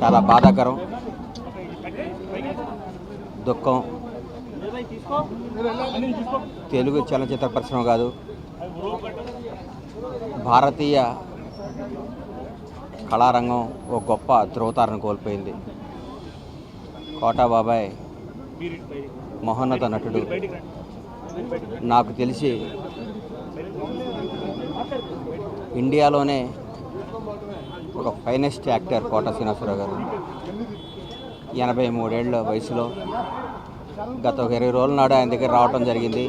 చాలా బాధాకరం, దుఃఖం. తెలుగు చలనచిత్ర పరిశ్రమ కాదు, భారతీయ కళారంగం ఒక గొప్ప ధ్రువతారను కోల్పోయింది. కోటా బాబాయ్ మహోన్నత నటుడు. నాకు తెలిసి ఇండియాలోనే ఒక ఫైనెస్ట్ యాక్టర్ కోటా శ్రీనివాసరావు గారు. 83 ఏళ్ల వయసులో గత 20 రోజుల నాడు ఆయన దగ్గర రావటం జరిగింది.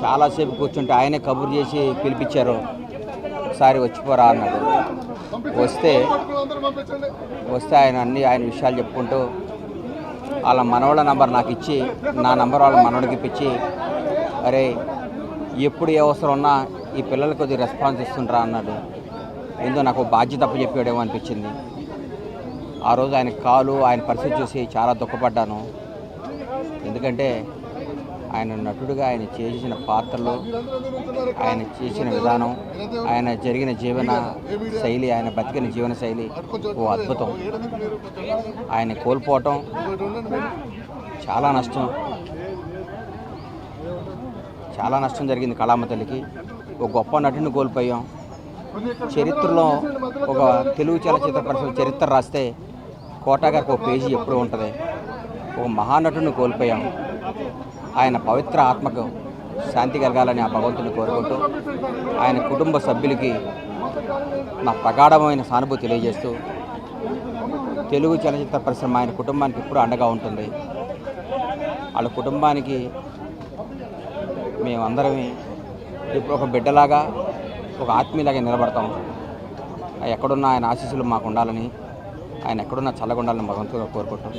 చాలాసేపు కూర్చుంటే ఆయనే కబురు చేసి పిలిపించారు, ఒకసారి వచ్చిపోరా అన్నాడు. వస్తే ఆయన విషయాలు చెప్పుకుంటూ వాళ్ళ మనవళ్ళ నంబర్ నాకు ఇచ్చి, నా నంబర్ వాళ్ళ మనవడికి ఇప్పించి, అరే ఎప్పుడు ఏ అవసరం ఉన్నా ఈ పిల్లలకి కొద్దిగా రెస్పాన్స్ ఇస్తుండ్రా అన్నాడు. ఏందో నాకు బాధ్యత తప్పు చెప్పాడేమో అనిపించింది. ఆ రోజు ఆయన కాలు, ఆయన పరిస్థితి చూసి చాలా దుఃఖపడ్డాను. ఎందుకంటే ఆయన నటుడుగా ఆయన చేసిన పాత్రలు, ఆయన చేసిన విధానం, ఆయన జరిగిన జీవన శైలి, ఆయన బతికిన జీవన శైలి ఓ అద్భుతం. ఆయన కోల్పోవటం చాలా నష్టం. చాలా నష్టం జరిగింది కళామ తల్లికి. ఒక గొప్ప నటుడిని కోల్పోయాం. చరిత్రలో ఒక తెలుగు చలనచిత్ర పరిశ్రమ చరిత్ర రాస్తే కోటా గారికి ఒక పేజీ ఎప్పుడూ ఉంటుంది. ఒక మహానటుడిని కోల్పోయాం. ఆయన పవిత్ర ఆత్మకు శాంతి కలగాలని ఆ భగవంతుని కోరుకుంటూ ఆయన కుటుంబ సభ్యులకి నా ప్రగాఢమైన సానుభూతి తెలియజేస్తూ, తెలుగు చలనచిత్ర పరిశ్రమ ఆయన కుటుంబానికి ఎప్పుడూ అండగా ఉంటుంది. వాళ్ళ కుటుంబానికి మేమందరం ఇప్పుడు ఒక బిడ్డలాగా, ఒక ఆత్మీయులాగా నిలబడతాం. ఎక్కడున్నా ఆయన ఆశీస్సులు మాకు ఉండాలని, ఆయన ఎక్కడున్నా చల్లగా ఉండాలని భగవంతుగా కోరుకుంటాం.